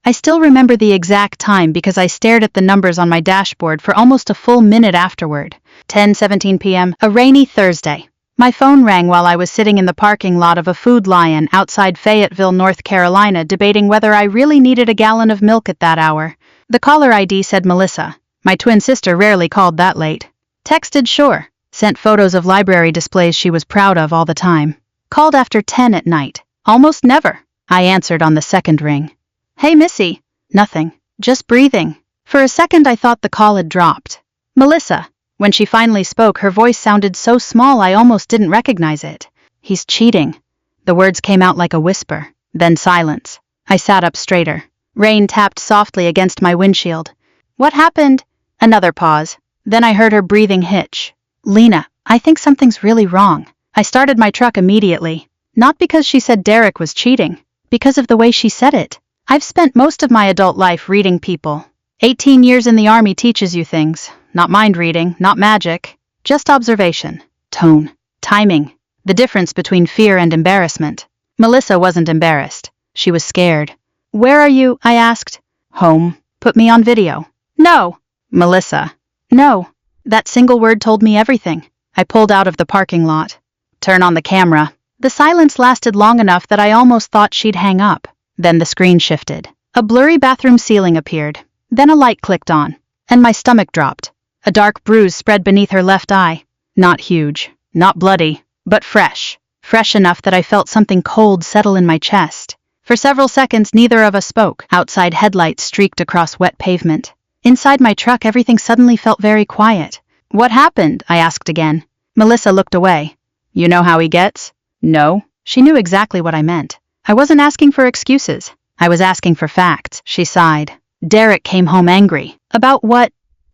I still remember the exact time because I stared at the numbers on my dashboard for almost a full minute afterward. 10:17 p.m., a rainy Thursday. My phone rang while I was sitting in the parking lot of a Food Lion outside Fayetteville, North Carolina, debating whether I really needed a gallon of milk at that hour. The caller ID said Melissa. My twin sister rarely called that late. Texted sure. Sent photos of library displays she was proud of all the time. Called after 10 at night. Almost never. I answered on the second ring. Hey Missy. Nothing. Just breathing. For a second I thought the call had dropped. Melissa. When she finally spoke, her voice sounded so small I almost didn't recognize it. He's cheating. The words came out like a whisper. Then silence. I sat up straighter. Rain tapped softly against my windshield. What happened? Another pause. Then I heard her breathing hitch. Lena, I think something's really wrong. I started my truck immediately. Not because she said Derek was cheating. Because of the way she said it. I've spent most of my adult life reading people. 18 years in the army teaches you things. Not mind reading, not magic. Just observation. Tone. Timing. The difference between fear and embarrassment. Melissa wasn't embarrassed. She was scared. Where are you? I asked. Home. Put me on video. No. Melissa. No. That single word told me everything. I pulled out of the parking lot. Turn on the camera. The silence lasted long enough that I almost thought she'd hang up. Then the screen shifted. A blurry bathroom ceiling appeared. Then a light clicked on. And my stomach dropped. A dark bruise spread beneath her left eye. Not huge. Not bloody. But fresh. Fresh enough that I felt something cold settle in my chest. For several seconds neither of us spoke. Outside headlights streaked across wet pavement. Inside my truck everything suddenly felt very quiet. What happened? I asked again. Melissa looked away. You know how he gets? No. She knew exactly what I meant. I wasn't asking for excuses. I was asking for facts. She sighed. Derek came home angry. About what?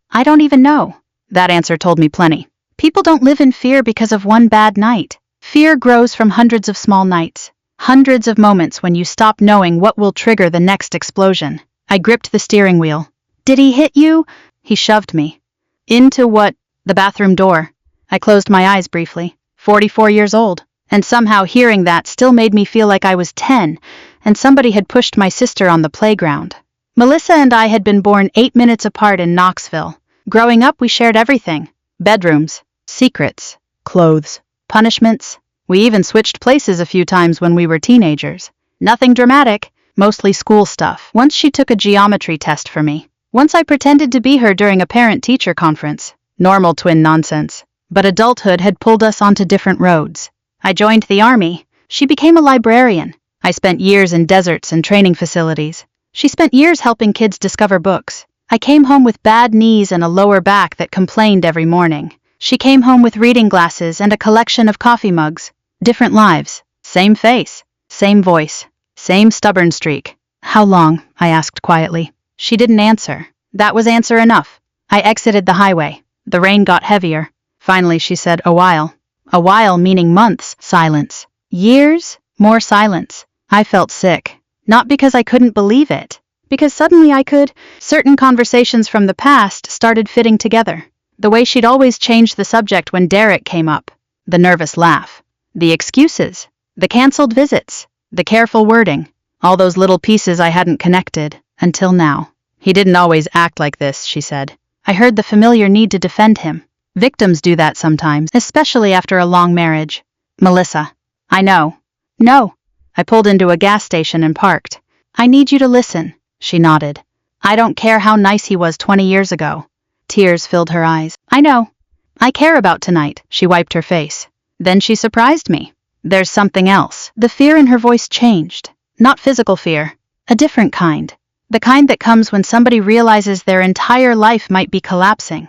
I don't even know. That answer told me plenty. People don't live in fear because of one bad night. Fear grows from hundreds of small nights. Hundreds of moments when you stop knowing what will trigger the next explosion. I gripped the steering wheel. Did he hit you? He shoved me. Into what? The bathroom door. I closed my eyes briefly. 44 years old. And somehow hearing that still made me feel like I was 10, and somebody had pushed my sister on the playground. Melissa and I had been born 8 minutes apart in Knoxville. Growing up, we shared everything. Bedrooms, secrets, clothes, punishments. We even switched places a few times when we were teenagers. Nothing dramatic, mostly school stuff. Once she took a geometry test for me. Once I pretended to be her during a parent-teacher conference. Normal twin nonsense. But adulthood had pulled us onto different roads. I joined the army. She became a librarian. I spent years in deserts and training facilities. She spent years helping kids discover books. I came home with bad knees and a lower back that complained every morning. She came home with reading glasses and a collection of coffee mugs. Different lives. Same face. Same voice. Same stubborn streak. How long? I asked quietly. She didn't answer. That was answer enough. I exited the highway. The rain got heavier. Finally she said, a while. A while meaning months. Silence. Years? More silence. I felt sick. Not because I couldn't believe it. Because suddenly I could. Certain conversations from the past started fitting together. The way she'd always changed the subject when Derek came up. The nervous laugh. The excuses. The canceled visits. The careful wording. All those little pieces I hadn't connected. Until now. He didn't always act like this, she said. I heard the familiar need to defend him. Victims do that sometimes, especially after a long marriage. Melissa. I know. No. I pulled into a gas station and parked. I need you to listen, she nodded. I don't care how nice he was 20 years ago. Tears filled her eyes. I know. I care about tonight, she wiped her face. Then she surprised me. There's something else. The fear in her voice changed. Not physical fear. A different kind. The kind that comes when somebody realizes their entire life might be collapsing.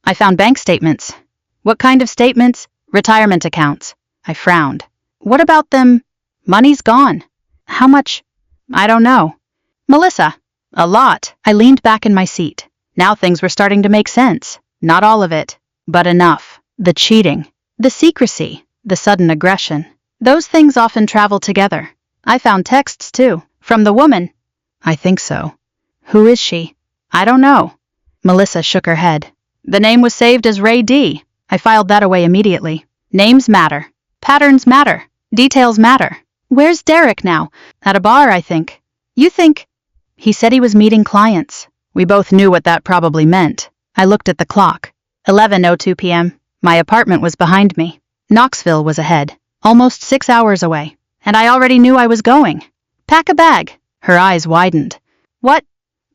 I found bank statements. What kind of statements? Retirement accounts. I frowned. What about them? Money's gone. How much? I don't know. Melissa. A lot. I leaned back in my seat. Now things were starting to make sense. Not all of it, but enough. The cheating. The secrecy. The sudden aggression. Those things often travel together. I found texts too. From the woman. I think so. Who is she? I don't know. Melissa shook her head. The name was saved as Ray D. I filed that away immediately. Names matter. Patterns matter. Details matter. Where's Derek now? At a bar, I think. You think? He said he was meeting clients. We both knew what that probably meant. I looked at the clock. 11:02 p.m. My apartment was behind me. Knoxville was ahead, almost 6 hours away, and I already knew I was going. Pack a bag. Her eyes widened. What?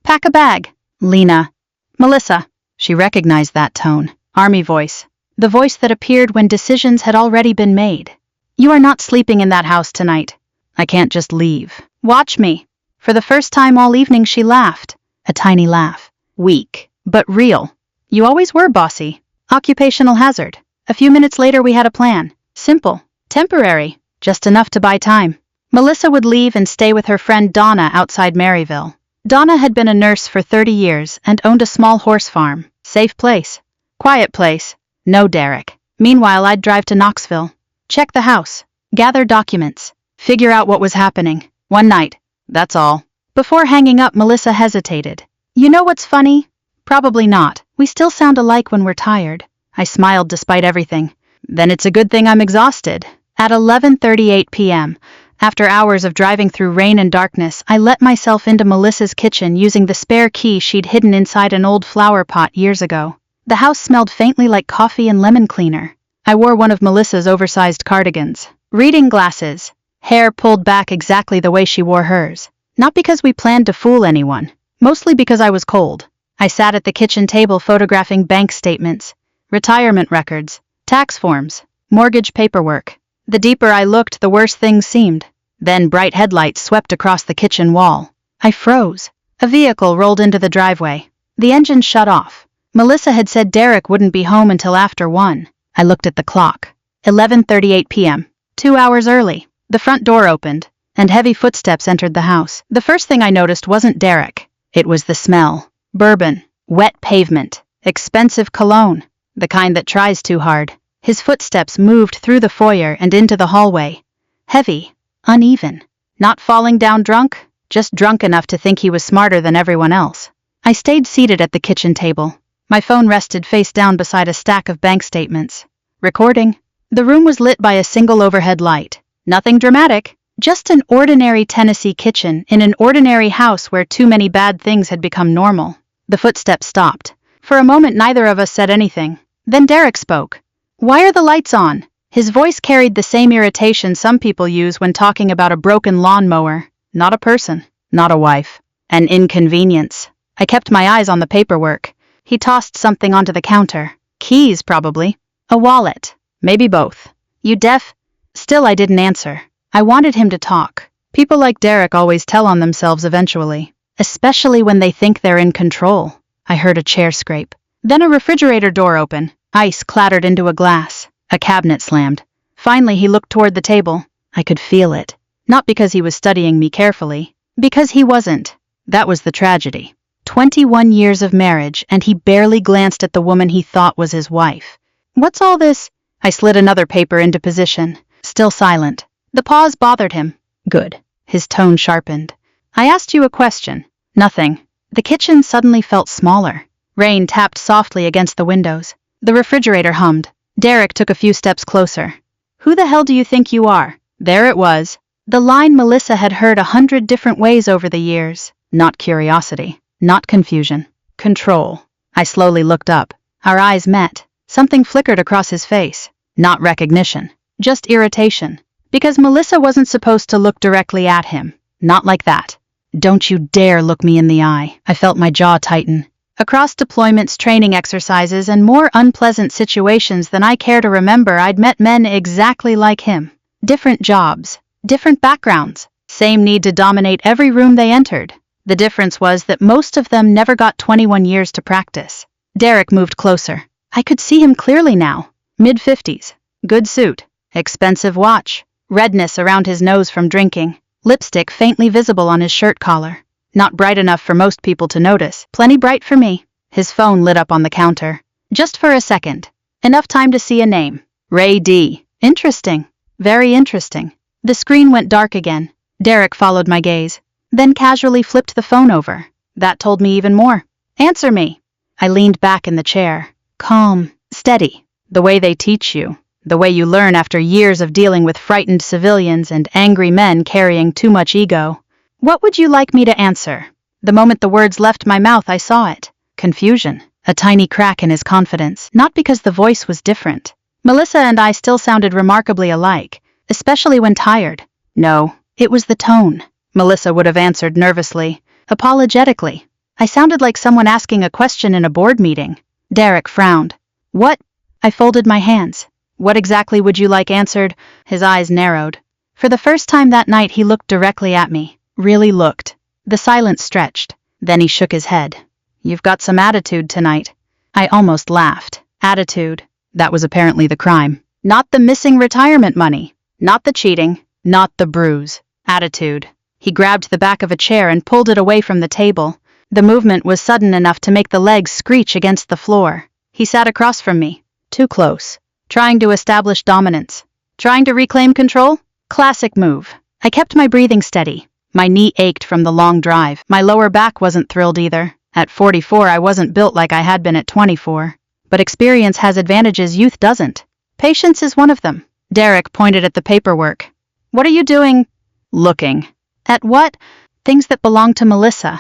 Pack a bag. Lena. Melissa. She recognized that tone. Army voice. The voice that appeared when decisions had already been made. You are not sleeping in that house tonight. I can't just leave. Watch me. For the first time all evening she laughed. A tiny laugh. Weak, but real. You always were bossy. Occupational hazard. A few minutes later we had a plan. Simple. Temporary. Just enough to buy time. Melissa would leave and stay with her friend Donna outside Maryville. Donna had been a nurse for 30 years and owned a small horse farm. Safe place. Quiet place. No Derek. Meanwhile I'd drive to Knoxville. Check the house. Gather documents. Figure out what was happening. One night. That's all. Before hanging up, Melissa hesitated. You know what's funny? Probably not. We still sound alike when we're tired. I smiled despite everything. Then it's a good thing I'm exhausted. At 11:38 p.m., after hours of driving through rain and darkness, I let myself into Melissa's kitchen using the spare key she'd hidden inside an old flower pot years ago. The house smelled faintly like coffee and lemon cleaner. I wore one of Melissa's oversized cardigans. Reading glasses. Hair pulled back exactly the way she wore hers. Not because we planned to fool anyone. Mostly because I was cold. I sat at the kitchen table photographing bank statements, retirement records, tax forms, mortgage paperwork. The deeper I looked, the worse things seemed. Then bright headlights swept across the kitchen wall. I froze. A vehicle rolled into the driveway. The engine shut off. Melissa had said Derek wouldn't be home until after 1. I looked at the clock. 11:38 p.m. 2 hours early. The front door opened, and heavy footsteps entered the house. The first thing I noticed wasn't Derek. It was the smell. Bourbon, wet pavement, expensive cologne, the kind that tries too hard. His footsteps moved through the foyer and into the hallway. Heavy, uneven. Not falling down drunk, just drunk enough to think he was smarter than everyone else. I stayed seated at the kitchen table. My phone rested face down beside a stack of bank statements. Recording. The room was lit by a single overhead light. Nothing dramatic, just an ordinary Tennessee kitchen in an ordinary house where too many bad things had become normal. The footsteps stopped. For a moment neither of us said anything. Then Derek spoke. Why are the lights on? His voice carried the same irritation some people use when talking about a broken lawnmower. Not a person. Not a wife. An inconvenience. I kept my eyes on the paperwork. He tossed something onto the counter. Keys, probably. A wallet. Maybe both. You deaf? Still I didn't answer. I wanted him to talk. People like Derek always tell on themselves eventually. Especially when they think they're in control. I heard a chair scrape. Then a refrigerator door open. Ice clattered into a glass. A cabinet slammed. Finally he looked toward the table. I could feel it. Not because he was studying me carefully. Because he wasn't. That was the tragedy. 21 years of marriage, and he barely glanced at the woman he thought was his wife. What's all this? I slid another paper into position. Still silent. The pause bothered him. Good. His tone sharpened. I asked you a question. Nothing. The kitchen suddenly felt smaller. Rain tapped softly against the windows. The refrigerator hummed. Derek took a few steps closer. Who the hell do you think you are? There it was. The line Melissa had heard 100 different ways over the years. Not curiosity. Not confusion. Control. I slowly looked up. Our eyes met. Something flickered across his face. Not recognition. Just irritation. Because Melissa wasn't supposed to look directly at him. Not like that. Don't you dare look me in the eye. I felt my jaw tighten. Across deployments, training exercises, and more unpleasant situations than I care to remember, I'd met men exactly like him. Different jobs. Different backgrounds. Same need to dominate every room they entered. The difference was that most of them never got 21 years to practice. Derek moved closer. I could see him clearly now. Mid-50s. Good suit. Expensive watch. Redness around his nose from drinking. Lipstick faintly visible on his shirt collar. Not bright enough for most people to notice. Plenty bright for me. His phone lit up on the counter. Just for a second. Enough time to see a name. Ray D. Interesting. Very interesting. The screen went dark again. Derek followed my gaze. Then casually flipped the phone over. That told me even more. Answer me. I leaned back in the chair. Calm. Steady. The way they teach you. The way you learn after years of dealing with frightened civilians and angry men carrying too much ego. What would you like me to answer? The moment the words left my mouth, I saw it. Confusion. A tiny crack in his confidence. Not because the voice was different. Melissa and I still sounded remarkably alike, especially when tired. No, it was the tone. Melissa would have answered nervously, apologetically. I sounded like someone asking a question in a board meeting. Derek frowned. What? I folded my hands. What exactly would you like answered? His eyes narrowed. For the first time that night he looked directly at me. Really looked. The silence stretched. Then he shook his head. You've got some attitude tonight. I almost laughed. Attitude. That was apparently the crime. Not the missing retirement money. Not the cheating. Not the bruise. Attitude. He grabbed the back of a chair and pulled it away from the table. The movement was sudden enough to make the legs screech against the floor. He sat across from me. Too close. Trying to establish dominance. Trying to reclaim control? Classic move. I kept my breathing steady. My knee ached from the long drive. My lower back wasn't thrilled either. At 44, I wasn't built like I had been at 24. But experience has advantages youth doesn't. Patience is one of them. Derek pointed at the paperwork. What are you doing? Looking. At what? Things that belong to Melissa.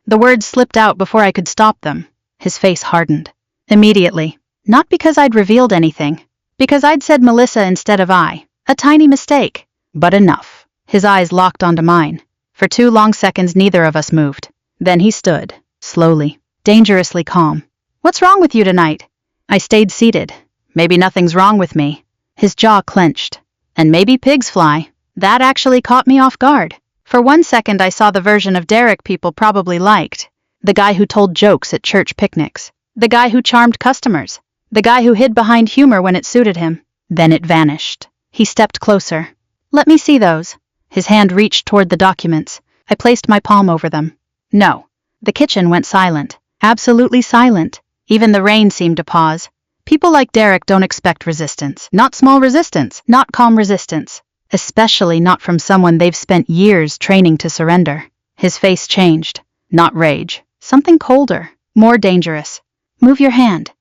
The words slipped out before I could stop them. His face hardened. Immediately. Not because I'd revealed anything. Because I'd said Melissa instead of I. A tiny mistake. But enough. His eyes locked onto mine. For 2 long seconds neither of us moved. Then he stood. Slowly. Dangerously calm. What's wrong with you tonight? I stayed seated. Maybe nothing's wrong with me. His jaw clenched. And maybe pigs fly. That actually caught me off guard. For 1 second I saw the version of Derek people probably liked. The guy who told jokes at church picnics. The guy who charmed customers. The guy who hid behind humor when it suited him. Then it vanished. He stepped closer. Let me see those. His hand reached toward the documents. I placed my palm over them. No. The kitchen went silent. Absolutely silent. Even the rain seemed to pause. People like Derek don't expect resistance. Not small resistance. Not calm resistance. Especially not from someone they've spent years training to surrender. His face changed. Not rage. Something colder. More dangerous. Move your hand.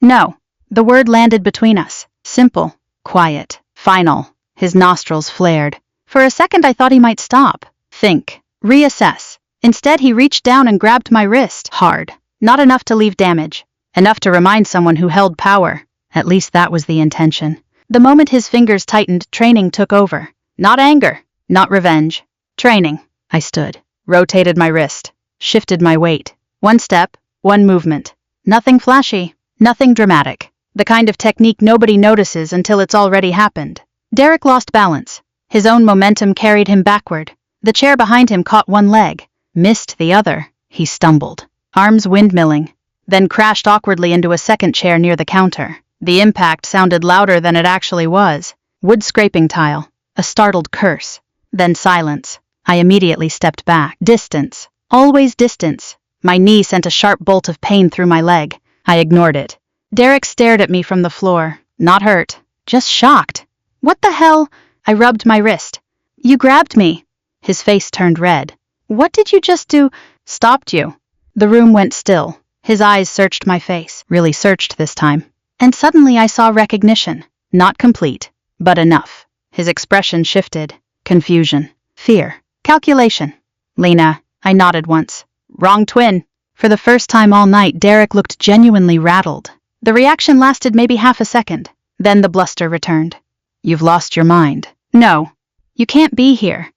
No. The word landed between us. Simple. Quiet. Final. His nostrils flared. For a second I thought he might stop. Think. Reassess. Instead he reached down and grabbed my wrist. Hard. Not enough to leave damage. Enough to remind someone who held power. At least that was the intention. The moment his fingers tightened, training took over. Not anger. Not revenge. Training. I stood. Rotated my wrist. Shifted my weight. 1 step. 1 movement. Nothing flashy. Nothing dramatic. The kind of technique nobody notices until it's already happened. Derek lost balance. His own momentum carried him backward. The chair behind him caught one leg. Missed the other. He stumbled. Arms windmilling. Then crashed awkwardly into a second chair near the counter. The impact sounded louder than it actually was. Wood scraping tile. A startled curse. Then silence. I immediately stepped back. Distance. Always distance. My knee sent a sharp bolt of pain through my leg. I ignored it. Derek stared at me from the floor. Not hurt. Just shocked. What the hell? I rubbed my wrist. You grabbed me. His face turned red. What did you just do? Stopped you. The room went still. His eyes searched my face. Really searched this time. And suddenly I saw recognition. Not complete, but enough. His expression shifted. Confusion. Fear. Calculation. Lena. I nodded once. Wrong twin. For the first time all night, Derek looked genuinely rattled. The reaction lasted maybe half a second. Then the bluster returned. You've lost your mind. No. You can't be here.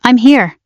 I'm here.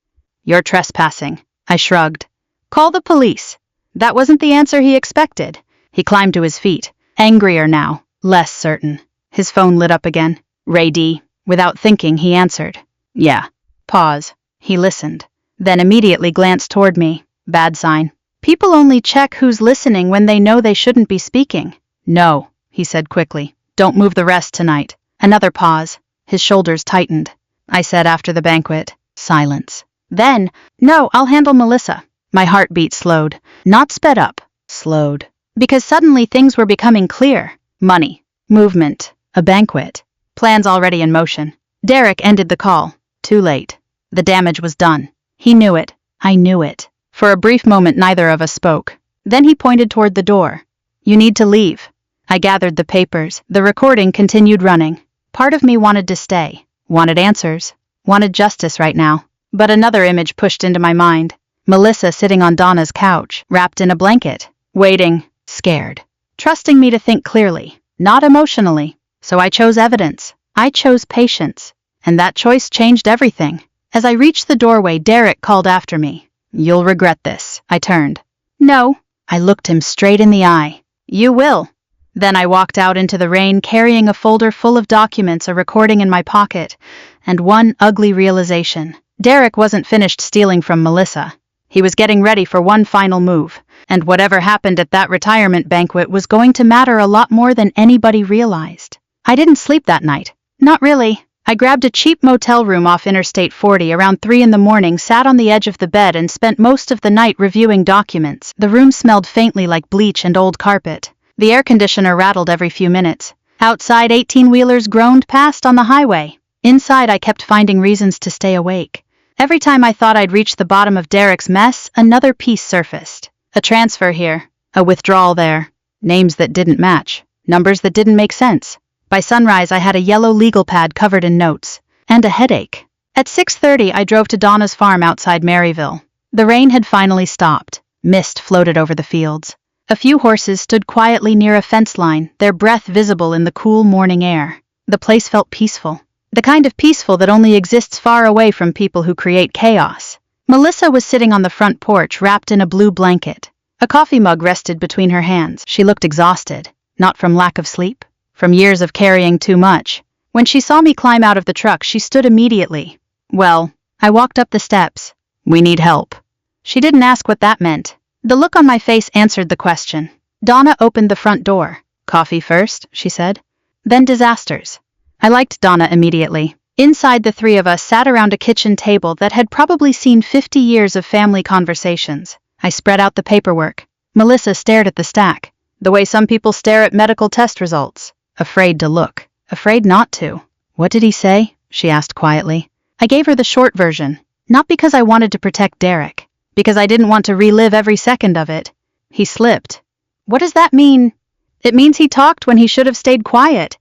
You're trespassing. I shrugged. Call the police. That wasn't the answer he expected. He climbed to his feet. Angrier now. Less certain. His phone lit up again. Ray D. Without thinking, he answered. Yeah. Pause. He listened. Then immediately glanced toward me. Bad sign. People only check who's listening when they know they shouldn't be speaking. No, he said quickly. Don't move the rest tonight. Another pause. His shoulders tightened. I said after the banquet. Silence. Then, no, I'll handle Melissa. My heartbeat slowed. Not sped up. Slowed. Because suddenly things were becoming clear. Money. Movement. A banquet. Plans already in motion. Derek ended the call. Too late. The damage was done. He knew it. I knew it. For a brief moment neither of us spoke. Then he pointed toward the door. You need to leave. I gathered the papers. The recording continued running. Part of me wanted to stay. Wanted answers. Wanted justice right now. But another image pushed into my mind. Melissa sitting on Donna's couch, wrapped in a blanket, waiting, scared, trusting me to think clearly, not emotionally. So I chose evidence. I chose patience. And that choice changed everything. As I reached the doorway, Derek called after me. "You'll regret this." I turned. "No." I looked him straight in the eye. "You will." Then I walked out into the rain carrying a folder full of documents, a recording in my pocket, and one ugly realization. Derek wasn't finished stealing from Melissa. He was getting ready for one final move, and whatever happened at that retirement banquet was going to matter a lot more than anybody realized. I didn't sleep that night. Not really. I grabbed a cheap motel room off Interstate 40 around 3 in the morning, sat on the edge of the bed, and spent most of the night reviewing documents. The room smelled faintly like bleach and old carpet. The air conditioner rattled every few minutes. Outside, 18-wheelers groaned past on the highway. Inside, I kept finding reasons to stay awake. Every time I thought I'd reached the bottom of Derek's mess, another piece surfaced. A transfer here, a withdrawal there, names that didn't match, numbers that didn't make sense. By sunrise, I had a yellow legal pad covered in notes, and a headache. At 6:30, I drove to Donna's farm outside Maryville. The rain had finally stopped. Mist floated over the fields. A few horses stood quietly near a fence line, their breath visible in the cool morning air. The place felt peaceful. The kind of peaceful that only exists far away from people who create chaos. Melissa was sitting on the front porch, wrapped in a blue blanket. A coffee mug rested between her hands. She looked exhausted, not from lack of sleep, from years of carrying too much. When she saw me climb out of the truck, she stood immediately. "Well," I walked up the steps. "We need help." She didn't ask what that meant. The look on my face answered the question. Donna opened the front door. "Coffee first," she said. "Then disasters." I liked Donna immediately. Inside, the three of us sat around a kitchen table that had probably seen 50 years of family conversations. I spread out the paperwork. Melissa stared at the stack, the way some people stare at medical test results, afraid to look, afraid not to. "What did he say?" she asked quietly. I gave her the short version, not because I wanted to protect Derek, because I didn't want to relive every second of it. "He slipped." "What does that mean?" "It means he talked when he should have stayed quiet."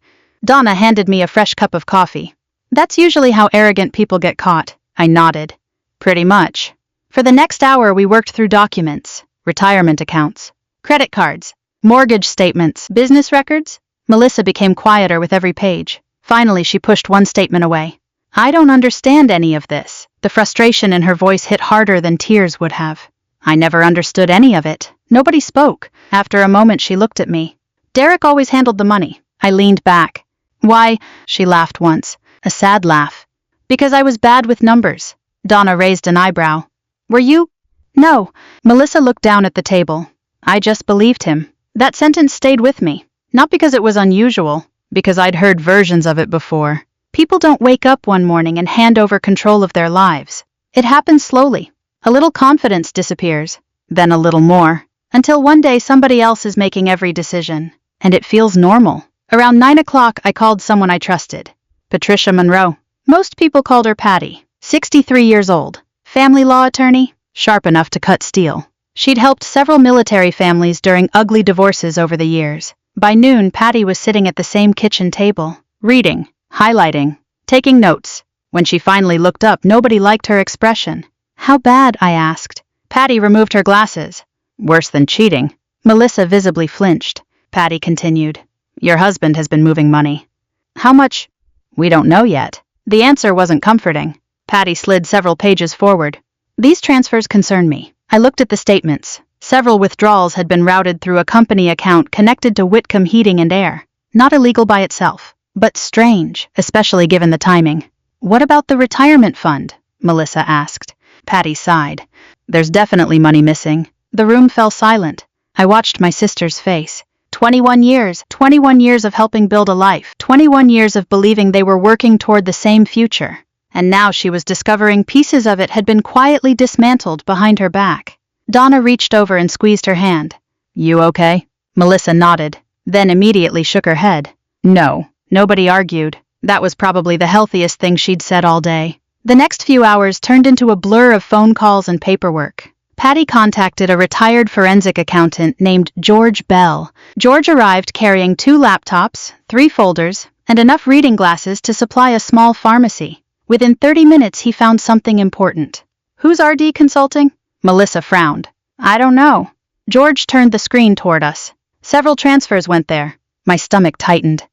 Donna handed me a fresh cup of coffee. "That's usually how arrogant people get caught." I nodded. "Pretty much." For the next hour, we worked through documents, retirement accounts, credit cards, mortgage statements, business records. Melissa became quieter with every page. Finally, she pushed one statement away. "I don't understand any of this." The frustration in her voice hit harder than tears would have. I never understood any of it. Nobody spoke. After a moment, she looked at me. "Derek always handled the money." I leaned back. "Why?" She laughed once, a sad laugh. "Because I was bad with numbers." Donna raised an eyebrow. "Were you?" "No." Melissa looked down at the table. "I just believed him." That sentence stayed with me. Not because it was unusual, because I'd heard versions of it before. People don't wake up one morning and hand over control of their lives. It happens slowly. A little confidence disappears, then a little more, until one day somebody else is making every decision, and it feels normal. Around 9 o'clock, I called someone I trusted. Patricia Monroe. Most people called her Patty. 63 years old. Family law attorney. Sharp enough to cut steel. She'd helped several military families during ugly divorces over the years. By noon, Patty was sitting at the same kitchen table, reading, highlighting, taking notes. When she finally looked up, nobody liked her expression. "How bad?" I asked. Patty removed her glasses. "Worse than cheating." Melissa visibly flinched. Patty continued. "Your husband has been moving money." "How much?" "We don't know yet." The answer wasn't comforting. Patty slid several pages forward. "These transfers concern me." I looked at the statements. Several withdrawals had been routed through a company account connected to Whitcomb Heating and Air. Not illegal by itself, but strange, especially given the timing. "What about the retirement fund?" Melissa asked. Patty sighed. "There's definitely money missing." The room fell silent. I watched my sister's face. 21 years of helping build a life, 21 years of believing they were working toward the same future. And now she was discovering pieces of it had been quietly dismantled behind her back. Donna reached over and squeezed her hand. "You okay?" Melissa nodded, then immediately shook her head. "No." Nobody argued. That was probably the healthiest thing she'd said all day. The next few hours turned into a blur of phone calls and paperwork. Patty contacted a retired forensic accountant named George Bell. George arrived carrying 2 laptops, 3 folders, and enough reading glasses to supply a small pharmacy. Within 30 minutes, he found something important. "Who's RD Consulting?" Melissa frowned. I don't know. George turned the screen toward us. Several transfers went there. My stomach tightened.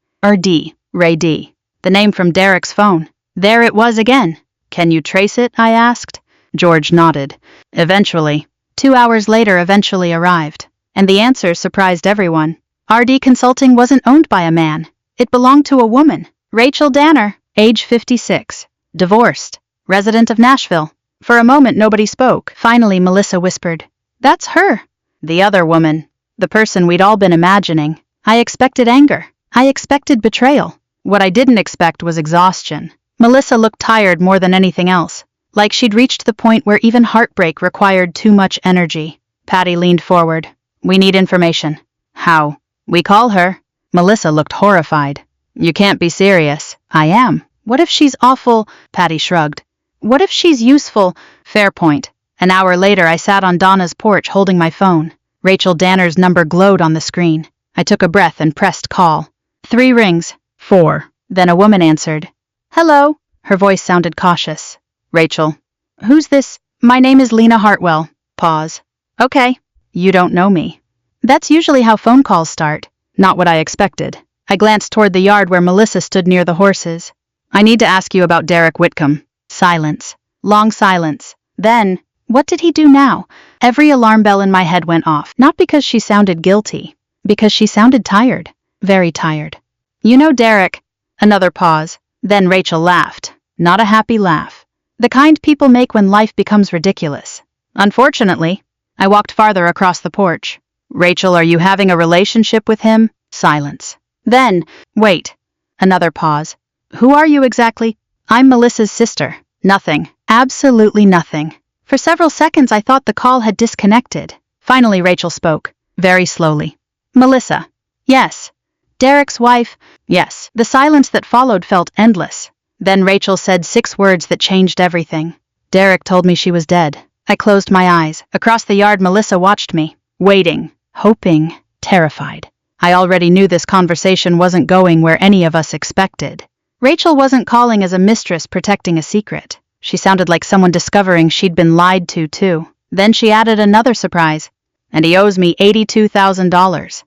D. Ray D. The name from Derek's phone. There it was again. Can you trace it? I asked. George nodded. Eventually. 2 hours later eventually arrived. And the answers surprised everyone. RD Consulting wasn't owned by a man. It belonged to a woman. Rachel Danner, age 56. Divorced. Resident of Nashville. For a moment nobody spoke. Finally Melissa whispered. That's her. The other woman. The person we'd all been imagining. I expected anger. I expected betrayal. What I didn't expect was exhaustion. Melissa looked tired more than anything else. Like she'd reached the point where even heartbreak required too much energy. Patty leaned forward. We need information. How? We call her. Melissa looked horrified. You can't be serious. I am. What if she's awful? Patty shrugged. What if she's useful? Fair point. An hour later I sat on Donna's porch holding my phone. Rachel Danner's number glowed on the screen. I took a breath and pressed call. 3 rings. 4. Then a woman answered. Hello. Her voice sounded cautious. Rachel. Who's this? My name is Lena Hartwell. Pause. Okay. You don't know me. That's usually how phone calls start. Not what I expected. I glanced toward the yard where Melissa stood near the horses. I need to ask you about Derek Whitcomb. Silence. Long silence. Then, what did he do now? Every alarm bell in my head went off. Not because she sounded guilty. Because she sounded tired. Very tired. You know Derek. Another pause. Then Rachel laughed. Not a happy laugh. The kind people make when life becomes ridiculous. Unfortunately. I walked farther across the porch. Rachel, are you having a relationship with him? Silence. Then, wait. Another pause. Who are you exactly? I'm Melissa's sister. Nothing. Absolutely nothing. For several seconds I thought the call had disconnected. Finally Rachel spoke. Very slowly. Melissa. Yes. Derek's wife. Yes. The silence that followed felt endless. Then Rachel said 6 words that changed everything. Derek told me she was dead. I closed my eyes. Across the yard Melissa watched me. Waiting. Hoping. Terrified. I already knew this conversation wasn't going where any of us expected. Rachel wasn't calling as a mistress protecting a secret. She sounded like someone discovering she'd been lied to, too. Then she added another surprise. And he owes me $82,000.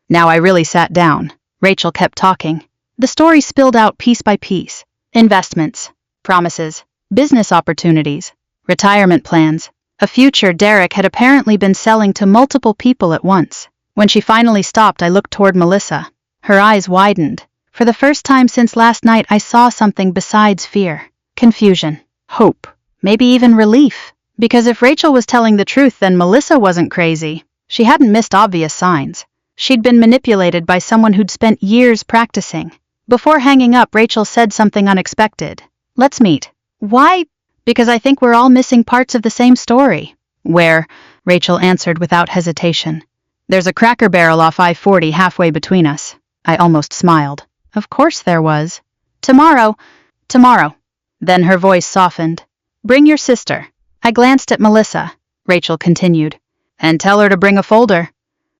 Now I really sat down. Rachel kept talking. The story spilled out piece by piece. Investments. Promises. Business opportunities. Retirement plans. A future Derek had apparently been selling to multiple people at once. When she finally stopped, I looked toward Melissa. Her eyes widened. For the first time since last night, I saw something besides fear. Confusion. Hope. Maybe even relief. Because if Rachel was telling the truth, then Melissa wasn't crazy. She hadn't missed obvious signs. She'd been manipulated by someone who'd spent years practicing. Before hanging up, Rachel said something unexpected. Let's meet. Why? Because I think we're all missing parts of the same story. Where? Rachel answered without hesitation. There's a Cracker Barrel off I-40 halfway between us. I almost smiled. Of course there was. Tomorrow. Then her voice softened. Bring your sister. I glanced at Melissa. Rachel continued. And tell her to bring a folder.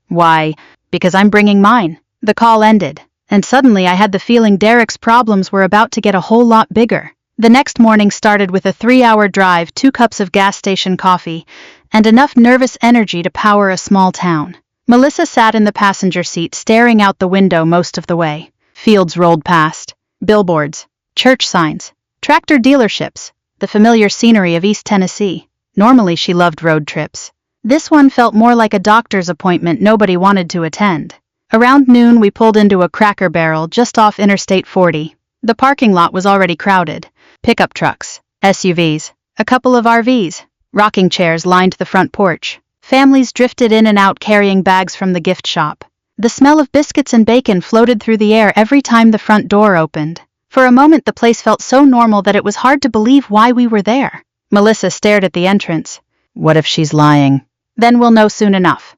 Why? Because I'm bringing mine. The call ended. And suddenly I had the feeling Derek's problems were about to get a whole lot bigger. The next morning started with a 3-hour drive, 2 cups of gas station coffee, and enough nervous energy to power a small town. Melissa sat in the passenger seat staring out the window most of the way. Fields rolled past. Billboards. Church signs. Tractor dealerships. The familiar scenery of East Tennessee. Normally she loved road trips. This one felt more like a doctor's appointment nobody wanted to attend. Around noon we pulled into a Cracker Barrel just off Interstate 40. The parking lot was already crowded. Pickup trucks, SUVs, a couple of RVs, rocking chairs lined the front porch. Families drifted in and out carrying bags from the gift shop. The smell of biscuits and bacon floated through the air every time the front door opened. For a moment the place felt so normal that it was hard to believe why we were there. Melissa stared at the entrance. What if she's lying? Then we'll know soon enough.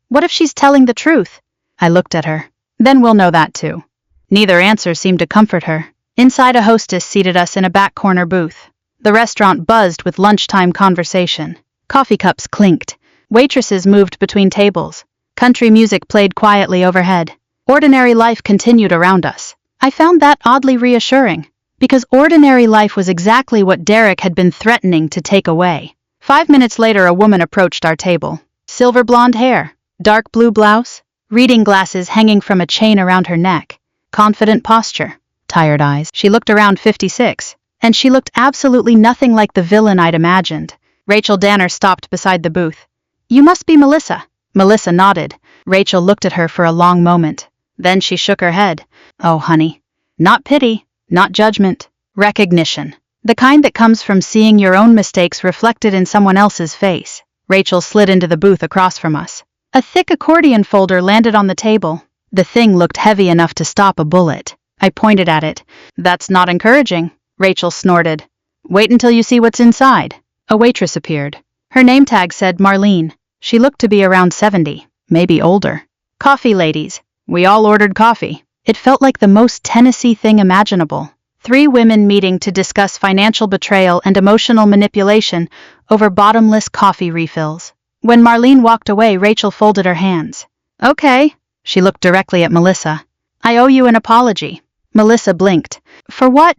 What if she's telling the truth? I looked at her. Then we'll know that too. Neither answer seemed to comfort her. Inside, a hostess seated us in a back corner booth. The restaurant buzzed with lunchtime conversation. Coffee cups clinked. Waitresses moved between tables. Country music played quietly overhead. Ordinary life continued around us. I found that oddly reassuring, because ordinary life was exactly what Derek had been threatening to take away. 5 minutes later, a woman approached our table. Silver blonde hair, dark blue blouse, reading glasses hanging from a chain around her neck, confident posture, tired eyes. She looked around 56, and she looked absolutely nothing like the villain I'd imagined. Rachel Danner stopped beside the booth. "You must be Melissa." Melissa nodded. Rachel looked at her for a long moment. Then she shook her head. "Oh, honey. Not pity, not judgment. Recognition. The kind that comes from seeing your own mistakes reflected in someone else's face." Rachel slid into the booth across from us. A thick accordion folder landed on the table. The thing looked heavy enough to stop a bullet. I pointed at it. "That's not encouraging," Rachel snorted. "Wait until you see what's inside." A waitress appeared. Her name tag said Marlene. She looked to be around 70, maybe older. "Coffee, ladies." We all ordered coffee. It felt like the most Tennessee thing imaginable. 3 women meeting to discuss financial betrayal and emotional manipulation over bottomless coffee refills. When Marlene walked away, Rachel folded her hands. "Okay." She looked directly at Melissa. "I owe you an apology." Melissa blinked. "For what?"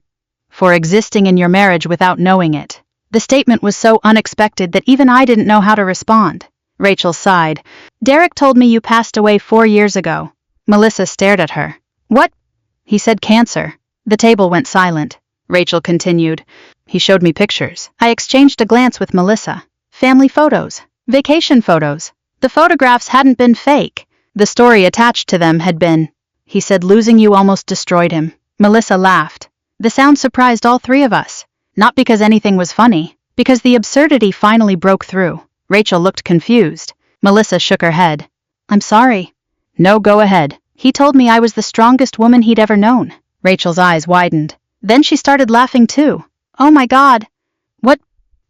"For existing in your marriage without knowing it." The statement was so unexpected that even I didn't know how to respond. Rachel sighed. "Derek told me you passed away 4 years ago." Melissa stared at her. "What?" "He said cancer." The table went silent. Rachel continued. "He showed me pictures." I exchanged a glance with Melissa. Family photos. Vacation photos. The photographs hadn't been fake. The story attached to them had been. "He said losing you almost destroyed him." Melissa laughed. The sound surprised all 3 of us. Not because anything was funny, because the absurdity finally broke through. Rachel looked confused. Melissa shook her head. "I'm sorry." "No, go ahead." "He told me I was the strongest woman he'd ever known." Rachel's eyes widened. Then she started laughing too. "Oh my God." "What?"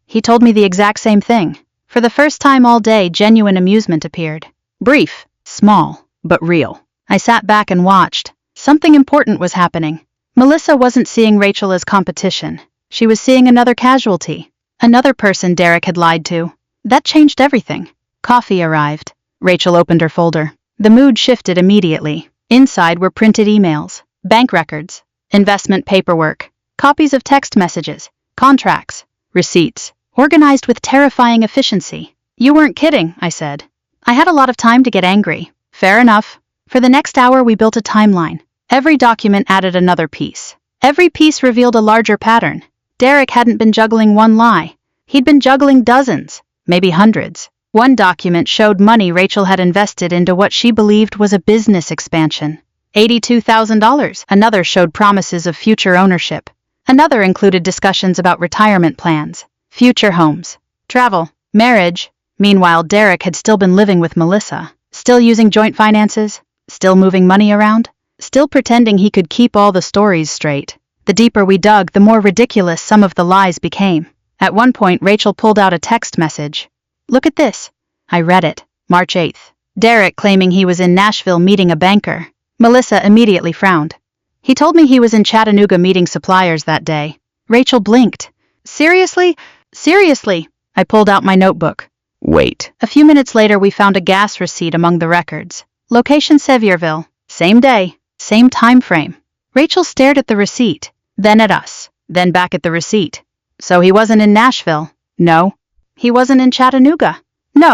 "He told me the exact same thing." For the first time all day, genuine amusement appeared. Brief, small, but real. I sat back and watched. Something important was happening. Melissa wasn't seeing Rachel as competition. She was seeing another casualty. Another person Derek had lied to. That changed everything. Coffee arrived. Rachel opened her folder. The mood shifted immediately. Inside were printed emails, bank records, investment paperwork, copies of text messages, contracts, receipts, organized with terrifying efficiency. "You weren't kidding," I said. I had a lot of time to get angry. Fair enough. For the next hour we built a timeline. Every document added another piece. Every piece revealed a larger pattern. Derek hadn't been juggling one lie. He'd been juggling dozens, maybe hundreds. One document showed money Rachel had invested into what she believed was a business expansion. $82,000. Another showed promises of future ownership. Another included discussions about retirement plans, future homes, travel, marriage. Meanwhile, Derek had still been living with Melissa, still using joint finances, still moving money around, still pretending he could keep all the stories straight. The deeper we dug, the more ridiculous some of the lies became. At one point, Rachel pulled out a text message. "Look at this." I read it. March 8th. Derek claiming he was in Nashville meeting a banker. Melissa immediately frowned. "He told me he was in Chattanooga meeting suppliers that day." Rachel blinked. "Seriously? Seriously?" I pulled out my notebook. "Wait." A few minutes later, we found a gas receipt among the records. Location Sevierville. Same day. Same time frame. Rachel stared at the receipt, then at us, then back at the receipt. "So he wasn't in Nashville?" "No." "He wasn't in Chattanooga?" "No."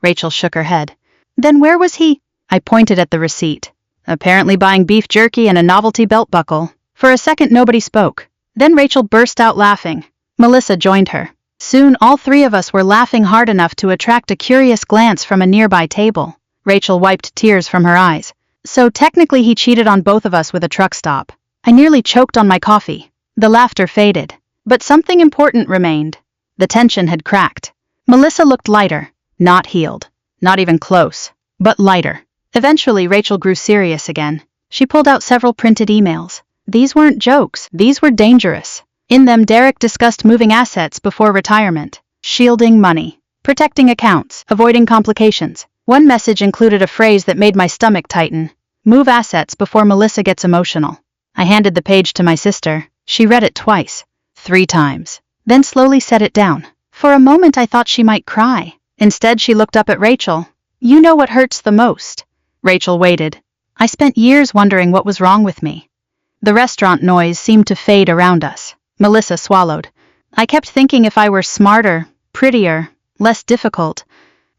Rachel shook her head. "Then where was he?" I pointed at the receipt. "Apparently buying beef jerky and a novelty belt buckle." For a second nobody spoke. Then Rachel burst out laughing. Melissa joined her. Soon all 3 of us were laughing hard enough to attract a curious glance from a nearby table. Rachel wiped tears from her eyes. "So technically he cheated on both of us with a truck stop." I nearly choked on my coffee. The laughter faded. But something important remained. The tension had cracked. Melissa looked lighter. Not healed. Not even close. But lighter. Eventually, Rachel grew serious again. She pulled out several printed emails. These weren't jokes. These were dangerous. In them, Derek discussed moving assets before retirement, shielding money, protecting accounts, avoiding complications. One message included a phrase that made my stomach tighten. "Move assets before Melissa gets emotional." I handed the page to my sister. She read it twice, 3 times, then slowly set it down. For a moment I thought she might cry. Instead, she looked up at Rachel. "You know what hurts the most." Rachel waited. I spent years wondering what was wrong with me. The restaurant noise seemed to fade around us. Melissa swallowed. "I kept thinking if I were smarter, Prettier, less difficult.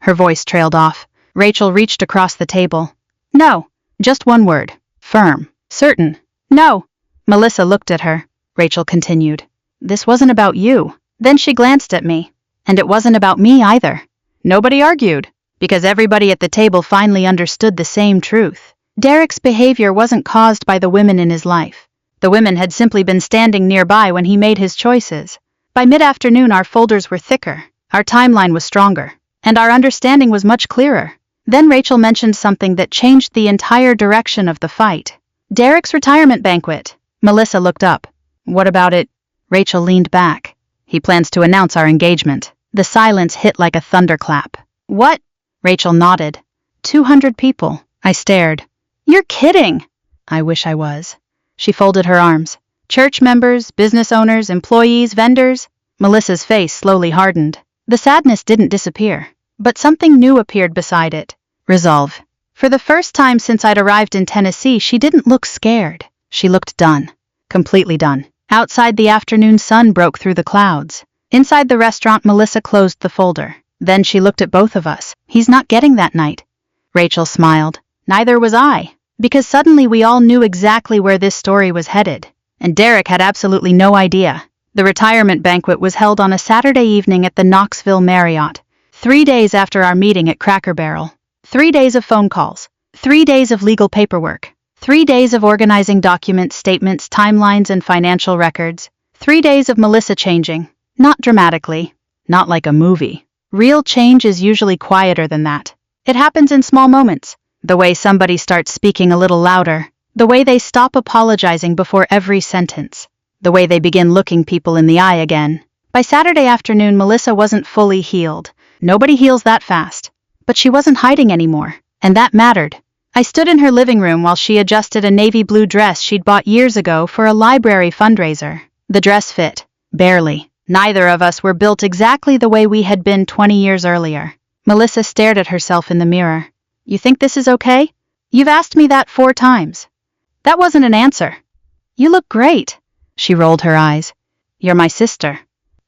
Her voice trailed off. Rachel reached across the table. No. Just one word. Firm. Certain. No. Melissa looked at her. Rachel continued. This wasn't about you. Then she glanced at me. And it wasn't about me either. Nobody argued, because everybody at the table finally understood the same truth. Derek's behavior wasn't caused by the women in his life. The women had simply been standing nearby when he made his choices. By mid-afternoon our folders were thicker, our timeline was stronger, and our understanding was much clearer. Then Rachel mentioned something that changed the entire direction of the fight. Derek's retirement banquet. Melissa looked up. What about it? Rachel leaned back. He plans to announce our engagement. The silence hit like a thunderclap. What? Rachel nodded. 200 people. I stared. You're kidding! I wish I was. She folded her arms. Church members, business owners, employees, vendors. Melissa's face slowly hardened. The sadness didn't disappear, but something new appeared beside it. Resolve. For the first time since I'd arrived in Tennessee, she didn't look scared. She looked done. Completely done. Outside, the afternoon sun broke through the clouds. Inside the restaurant, Melissa closed the folder. Then she looked at both of us. He's not getting that night. Rachel smiled. Neither was I. Because suddenly we all knew exactly where this story was headed. And Derek had absolutely no idea. The retirement banquet was held on a Saturday evening at the Knoxville Marriott. 3 days after our meeting at Cracker Barrel. 3 days of phone calls. 3 days of legal paperwork. 3 days of organizing documents, statements, timelines, and financial records. 3 days of Melissa changing. Not dramatically. Not like a movie. Real change is usually quieter than that. It happens in small moments. The way somebody starts speaking a little louder. The way they stop apologizing before every sentence. The way they begin looking people in the eye again. By Saturday afternoon, Melissa wasn't fully healed. Nobody heals that fast. But she wasn't hiding anymore. And that mattered. I stood in her living room while she adjusted a navy blue dress she'd bought years ago for a library fundraiser. The dress fit. Barely. Neither of us were built exactly the way we had been 20 years earlier. Melissa stared at herself in the mirror. You think this is okay? You've asked me that 4 times. That wasn't an answer. You look great. She rolled her eyes. You're my sister.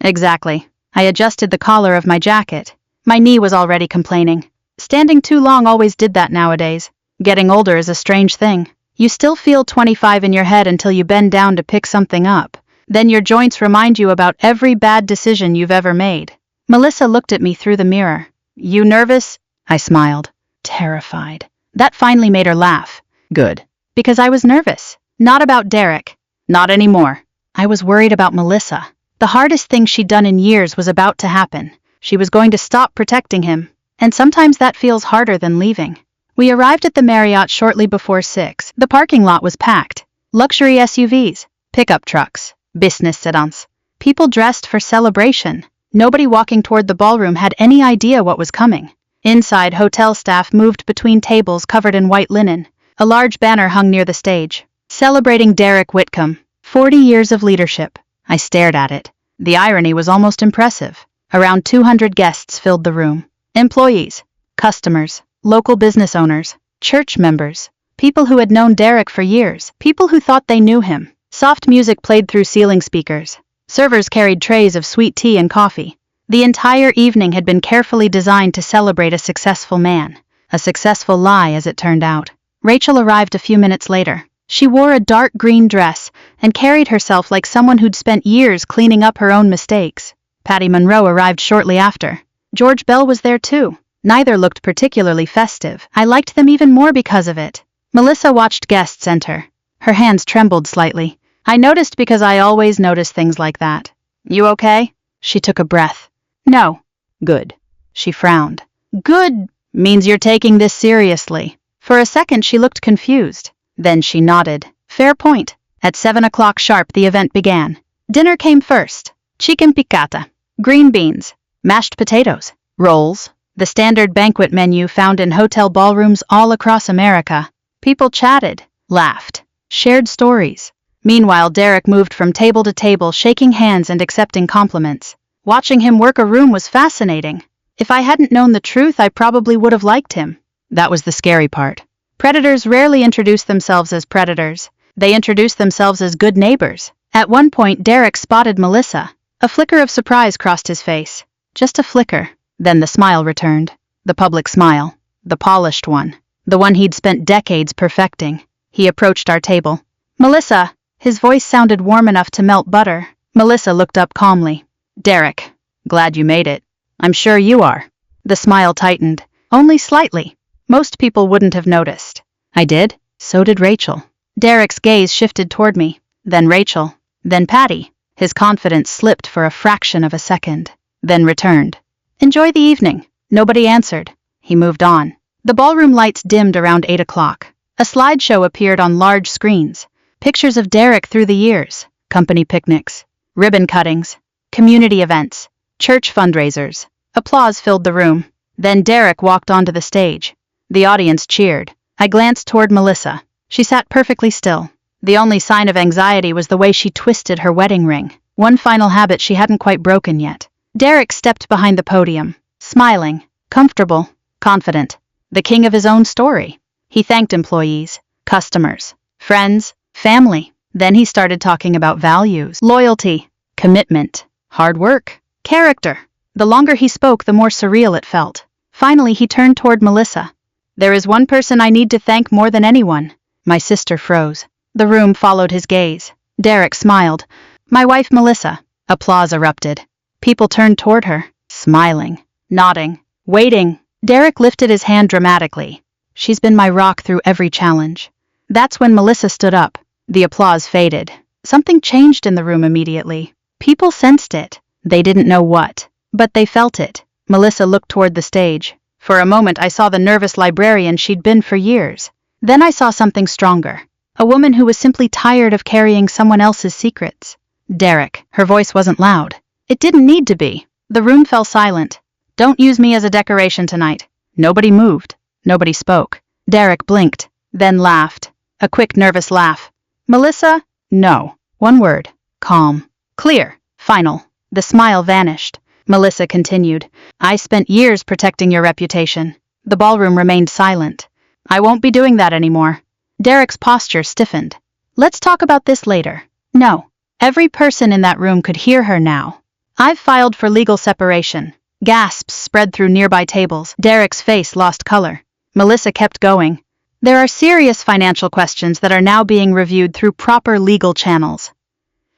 Exactly. I adjusted the collar of my jacket. My knee was already complaining. Standing too long always did that nowadays. Getting older is a strange thing. You still feel 25 in your head until you bend down to pick something up. Then your joints remind you about every bad decision you've ever made. Melissa looked at me through the mirror. You nervous? I smiled. Terrified. That finally made her laugh. Good. Because I was nervous. Not about Derek. Not anymore. I was worried about Melissa. The hardest thing she'd done in years was about to happen. She was going to stop protecting him. And sometimes that feels harder than leaving. We arrived at the Marriott shortly before 6. The parking lot was packed. Luxury SUVs, pickup trucks, business sedans. People dressed for celebration. Nobody walking toward the ballroom had any idea what was coming. Inside, hotel staff moved between tables covered in white linen. A large banner hung near the stage, celebrating Derek Whitcomb, 40 years of leadership. I stared at it. The irony was almost impressive. Around 200 guests filled the room. Employees, customers, local business owners, church members, people who had known Derek for years, people who thought they knew him. Soft music played through ceiling speakers. Servers carried trays of sweet tea and coffee. The entire evening had been carefully designed to celebrate a successful man. A successful lie, as it turned out. Rachel arrived a few minutes later. She wore a dark green dress and carried herself like someone who'd spent years cleaning up her own mistakes. Patty Monroe arrived shortly after. George Bell was there too. Neither looked particularly festive. I liked them even more because of it. Melissa watched guests enter. Her hands trembled slightly. I noticed because I always notice things like that. You okay? She took a breath. No. Good. She frowned. Good means you're taking this seriously. For a second she looked confused. Then she nodded. Fair point. At 7 o'clock sharp the event began. Dinner came first. Chicken piccata. Green beans. Mashed potatoes. Rolls. The standard banquet menu found in hotel ballrooms all across America. People chatted, laughed, shared stories. Meanwhile, Derek moved from table to table, shaking hands and accepting compliments. Watching him work a room was fascinating. If I hadn't known the truth, I probably would have liked him. That was the scary part. Predators rarely introduce themselves as predators. They introduce themselves as good neighbors. At one point, Derek spotted Melissa. A flicker of surprise crossed his face. Just a flicker. Then the smile returned. The public smile. The polished one. The one he'd spent decades perfecting. He approached our table. "Melissa!" His voice sounded warm enough to melt butter. Melissa looked up calmly. "Derek, glad you made it. I'm sure you are." The smile tightened. Only slightly. Most people wouldn't have noticed. I did. So did Rachel. Derek's gaze shifted toward me. Then Rachel. Then Patty. His confidence slipped for a fraction of a second. Then returned. "Enjoy the evening." Nobody answered. He moved on. The ballroom lights dimmed around 8 o'clock. A slideshow appeared on large screens. Pictures of Derek through the years. Company picnics. Ribbon cuttings. Community events. Church fundraisers. Applause filled the room. Then Derek walked onto the stage. The audience cheered. I glanced toward Melissa. She sat perfectly still. The only sign of anxiety was the way she twisted her wedding ring. One final habit she hadn't quite broken yet. Derek stepped behind the podium, smiling, comfortable, confident. The king of his own story. He thanked employees, customers, friends, family. Then he started talking about values, loyalty, commitment, hard work, character. The longer he spoke, the more surreal it felt. Finally, he turned toward Melissa. "There is one person I need to thank more than anyone." My sister froze. The room followed his gaze. Derek smiled. "My wife, Melissa." Applause erupted. People turned toward her, smiling, nodding, waiting. Derek lifted his hand dramatically. "She's been my rock through every challenge." That's when Melissa stood up. The applause faded. Something changed in the room immediately. People sensed it. They didn't know what, but they felt it. Melissa looked toward the stage. For a moment I saw the nervous librarian she'd been for years. Then I saw something stronger. A woman who was simply tired of carrying someone else's secrets. "Derek." Her voice wasn't loud. It didn't need to be. The room fell silent. "Don't use me as a decoration tonight." Nobody moved. Nobody spoke. Derek blinked, then laughed. A quick, nervous laugh. "Melissa?" "No." One word. Calm. Clear. Final. The smile vanished. Melissa continued. "I spent years protecting your reputation." The ballroom remained silent. "I won't be doing that anymore." Derek's posture stiffened. "Let's talk about this later." No. Every person in that room could hear her now. "I've filed for legal separation." Gasps spread through nearby tables. Derek's face lost color. Melissa kept going. "There are serious financial questions that are now being reviewed through proper legal channels."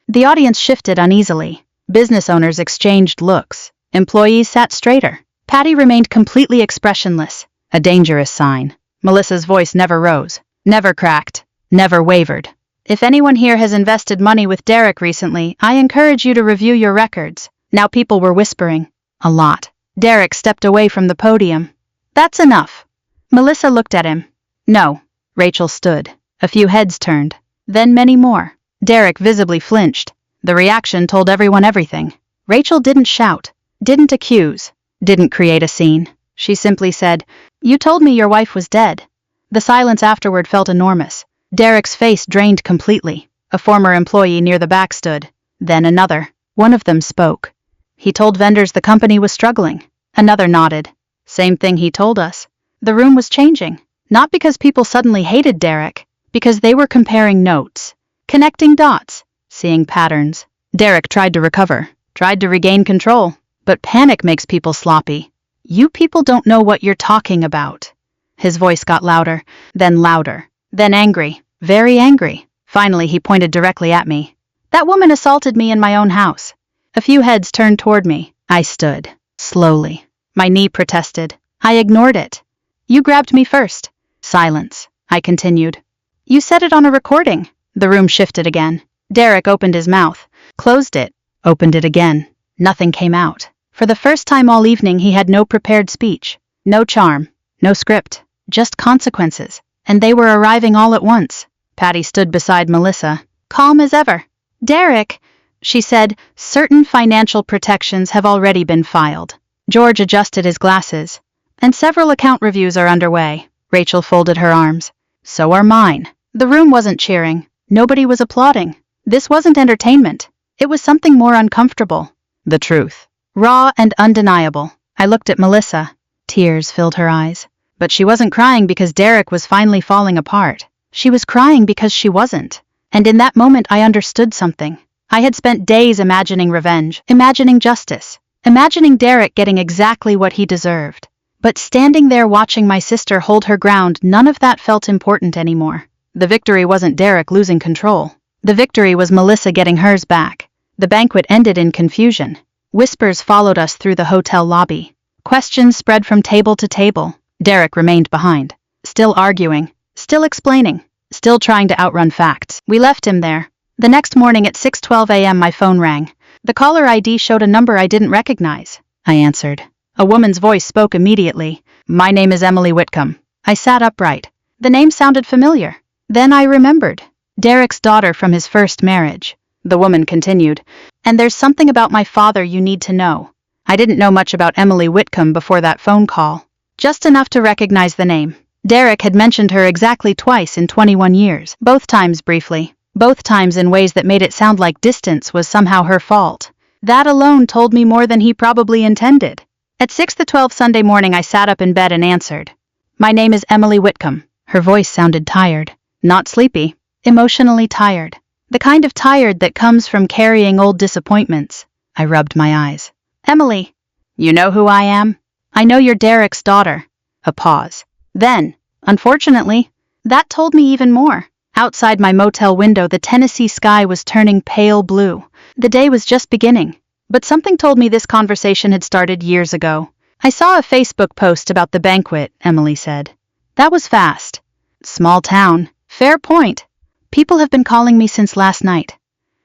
The audience shifted uneasily. Business owners exchanged looks. Employees sat straighter. Patty remained completely expressionless. A dangerous sign. Melissa's voice never rose, never cracked, never wavered. "If anyone here has invested money with Derek recently, I encourage you to review your records." Now people were whispering. A lot. Derek stepped away from the podium. "That's enough." Melissa looked at him. "No." Rachel stood. A few heads turned. Then many more. Derek visibly flinched. The reaction told everyone everything. Rachel didn't shout, didn't accuse, didn't create a scene. She simply said, "You told me your wife was dead." The silence afterward felt enormous. Derek's face drained completely. A former employee near the back stood. Then another. One of them spoke. "He told vendors the company was struggling." Another nodded. "Same thing he told us." The room was changing. Not because people suddenly hated Derek, because they were comparing notes, connecting dots, seeing patterns. Derek tried to recover, tried to regain control, but panic makes people sloppy. "You people don't know what you're talking about." His voice got louder, then angry, very angry. Finally, he pointed directly at me. "That woman assaulted me in my own house." A few heads turned toward me. I stood, slowly. My knee protested. I ignored it. "You grabbed me first." Silence. I continued. "You said it on a recording." The room shifted again. Derek opened his mouth, closed it, opened it again. Nothing came out. For the first time all evening he had no prepared speech. No charm. No script. Just consequences. And they were arriving all at once. Patty stood beside Melissa, calm as ever. "Derek," she said, "certain financial protections have already been filed." George adjusted his glasses. "And several account reviews are underway." Rachel folded her arms. "So are mine." The room wasn't cheering. Nobody was applauding. This wasn't entertainment. It was something more uncomfortable. The truth. Raw and undeniable. I looked at Melissa. Tears filled her eyes. But she wasn't crying because Derek was finally falling apart. She was crying because she wasn't. And in that moment I understood something. I had spent days imagining revenge, imagining justice. imagining Derek getting exactly what he deserved. But standing there watching my sister hold her ground, none of that felt important anymore. The victory wasn't Derek losing control. The victory was Melissa getting hers back. The banquet ended in confusion. Whispers followed us through the hotel lobby. Questions spread from table to table. Derek remained behind, still arguing, still explaining, still trying to outrun facts. We left him there. The next morning at 6:12 a.m. my phone rang. The caller ID showed a number I didn't recognize. I answered. A woman's voice spoke immediately. "My name is Emily Whitcomb." I sat upright. The name sounded familiar. Then I remembered. Derek's daughter from his first marriage. The woman continued. "And there's something about my father you need to know." I didn't know much about Emily Whitcomb before that phone call. Just enough to recognize the name. Derek had mentioned her exactly twice in 21 years. Both times briefly. Both times in ways that made it sound like distance was somehow her fault. That alone told me more than he probably intended. At 6:12 Sunday morning I sat up in bed and answered. "My name is Emily Whitcomb." Her voice sounded tired. Not sleepy. Emotionally tired. The kind of tired that comes from carrying old disappointments. I rubbed my eyes. "Emily, you know who I am? I know you're Derek's daughter." A pause. Then, unfortunately, that told me even more. Outside my motel window the Tennessee sky was turning pale blue. The day was just beginning. But something told me this conversation had started years ago. "I saw a Facebook post about the banquet," Emily said. "That was fast. Small town. Fair point. People have been calling me since last night."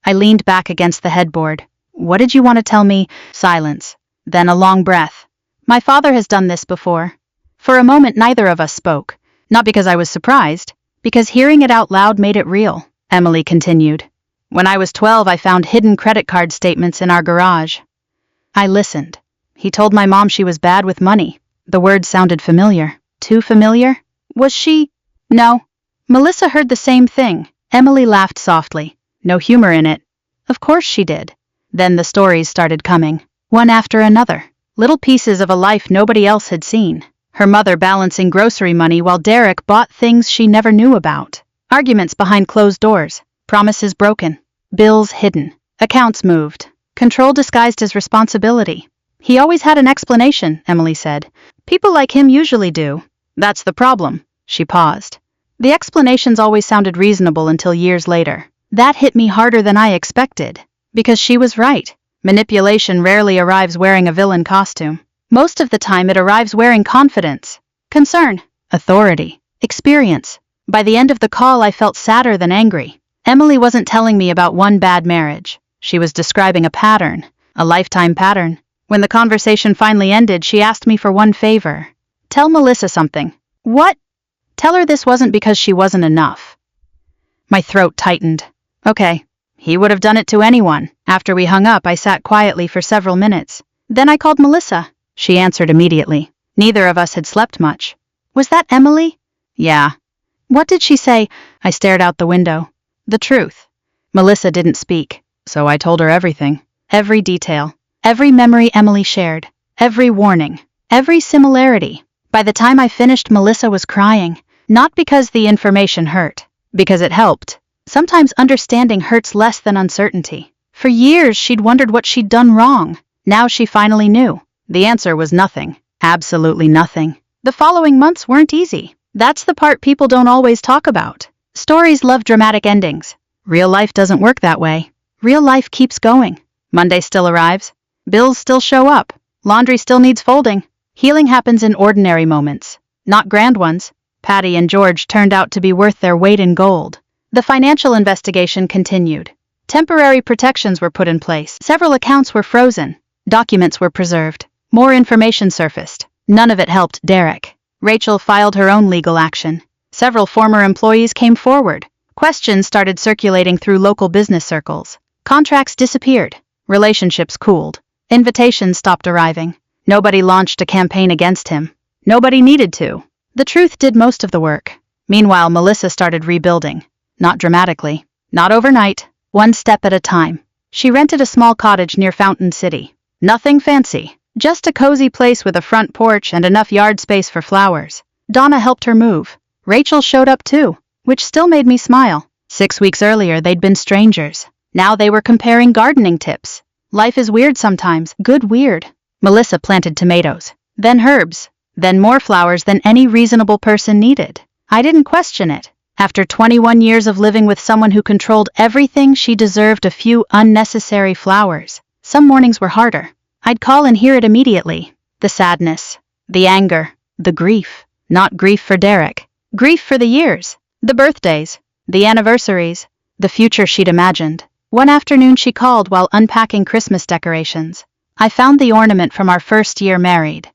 I leaned back against the headboard. "What did you want to tell me?" Silence. Then a long breath. "My father has done this before." For a moment neither of us spoke. Not because I was surprised, because hearing it out loud made it real. Emily continued. "When I was 12 I found hidden credit card statements in our garage." I listened. "He told my mom she was bad with money." The words sounded familiar. Too familiar? Was she? No. Melissa heard the same thing. Emily laughed softly. No humor in it. Of course she did. Then the stories started coming. One after another. Little pieces of a life nobody else had seen. Her mother balancing grocery money while Derek bought things she never knew about. Arguments behind closed doors. Promises broken. Bills hidden. Accounts moved. Control disguised as responsibility. "He always had an explanation," Emily said. "People like him usually do." "That's the problem." She paused. The explanations always sounded reasonable until years later. That hit me harder than I expected. Because she was right. Manipulation rarely arrives wearing a villain costume. Most of the time it arrives wearing confidence, concern, authority, experience. By the end of the call I felt sadder than angry. Emily wasn't telling me about one bad marriage. She was describing a pattern, a lifetime pattern. When the conversation finally ended, she asked me for one favor. "Tell Melissa something." "What?" "Tell her this wasn't because she wasn't enough." My throat tightened. "Okay." He would have done it to anyone. After we hung up, I sat quietly for several minutes. Then I called Melissa. She answered immediately. Neither of us had slept much. "Was that Emily?" "Yeah." "What did she say?" I stared out the window. "The truth." Melissa didn't speak, so I told her everything. Every detail. Every memory Emily shared. Every warning. Every similarity. By the time I finished, Melissa was crying. Not because the information hurt. Because it helped. Sometimes understanding hurts less than uncertainty. For years she'd wondered what she'd done wrong. Now she finally knew. The answer was nothing. Absolutely nothing. The following months weren't easy. That's the part people don't always talk about. Stories love dramatic endings. Real life doesn't work that way. Real life keeps going. Monday still arrives. Bills still show up. Laundry still needs folding. Healing happens in ordinary moments. Not grand ones. Patty and George turned out to be worth their weight in gold. The financial investigation continued. Temporary protections were put in place. Several accounts were frozen. Documents were preserved. More information surfaced. None of it helped Derek. Rachel filed her own legal action. Several former employees came forward. Questions started circulating through local business circles. Contracts disappeared. Relationships cooled. Invitations stopped arriving. Nobody launched a campaign against him. Nobody needed to. The truth did most of the work. Meanwhile, Melissa started rebuilding. Not dramatically. Not overnight. One step at a time. She rented a small cottage near Fountain City. Nothing fancy. Just a cozy place with a front porch and enough yard space for flowers. Donna helped her move. Rachel showed up too, which still made me smile. 6 weeks earlier they'd been strangers. Now they were comparing gardening tips. Life is weird sometimes, good weird. Melissa planted tomatoes, then herbs, then more flowers than any reasonable person needed. I didn't question it. After 21 years of living with someone who controlled everything, she deserved a few unnecessary flowers. Some mornings were harder. I'd call and hear it immediately. The sadness, the anger, the grief. Not grief for Derek. Grief for the years, the birthdays, the anniversaries, the future she'd imagined. One afternoon she called while unpacking Christmas decorations. I found the ornament from our first year married.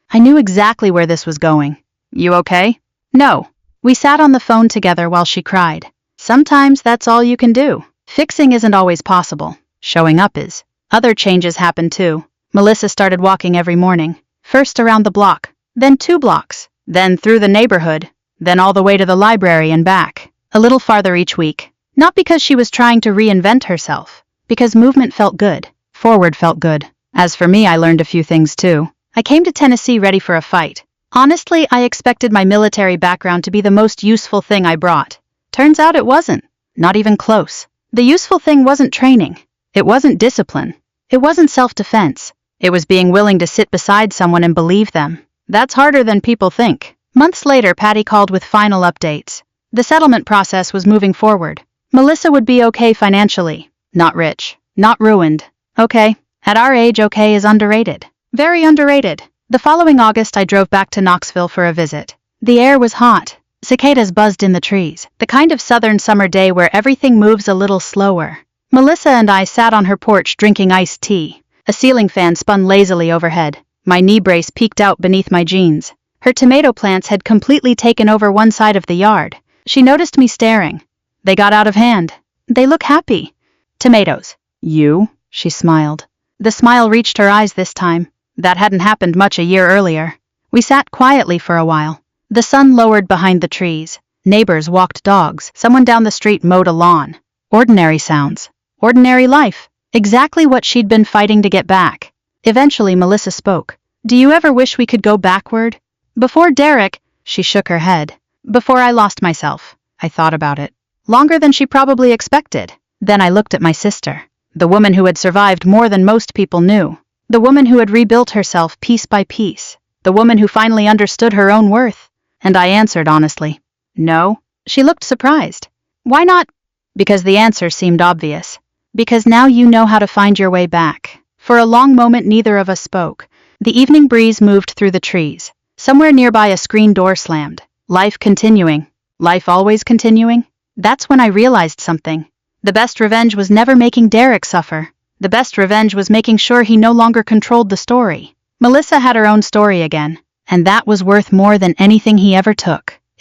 I knew exactly where this was going. You okay? No. We sat on the phone together while she cried. Sometimes that's all you can do. Fixing isn't always possible. Showing up is. Other changes happened too. Melissa started walking every morning. First around the block, then 2 blocks, then through the neighborhood, then all the way to the library and back. A little farther each week. Not because she was trying to reinvent herself. Because movement felt good. Forward felt good. As for me, I learned a few things too. I came to Tennessee ready for a fight. Honestly, I expected my military background to be the most useful thing I brought. Turns out it wasn't. Not even close. The useful thing wasn't training. It wasn't discipline. It wasn't self-defense. It was being willing to sit beside someone and believe them. That's harder than people think. Months later, Patty called with final updates. The settlement process was moving forward. Melissa would be okay financially. Not rich. Not ruined. Okay. At our age, okay is underrated. Very underrated. The following August, I drove back to Knoxville for a visit. The air was hot. Cicadas buzzed in the trees, the kind of southern summer day where everything moves a little slower. Melissa and I sat on her porch drinking iced tea. A ceiling fan spun lazily overhead. My knee brace peeked out beneath my jeans. Her tomato plants had completely taken over one side of the yard. She noticed me staring. They got out of hand. They look happy. Tomatoes. You? She smiled. The smile reached her eyes this time. That hadn't happened much a year earlier. We sat quietly for a while. The sun lowered behind the trees. Neighbors walked dogs. Someone down the street mowed a lawn. Ordinary sounds. Ordinary life. Exactly what she'd been fighting to get back. Eventually, Melissa spoke. Do you ever wish we could go backward? Before Derek, she shook her head. Before I lost myself. I thought about it. Longer than she probably expected. Then I looked at my sister. The woman who had survived more than most people knew. The woman who had rebuilt herself piece by piece. The woman who finally understood her own worth. And I answered honestly. No. She looked surprised. Why not? Because the answer seemed obvious. Because now you know how to find your way back. For a long moment neither of us spoke. The evening breeze moved through the trees. Somewhere nearby a screen door slammed. Life continuing. Life always continuing? That's when I realized something. The best revenge was never making Derek suffer. The best revenge was making sure he no longer controlled the story. Melissa had her own story again, and that was worth more than anything he ever took.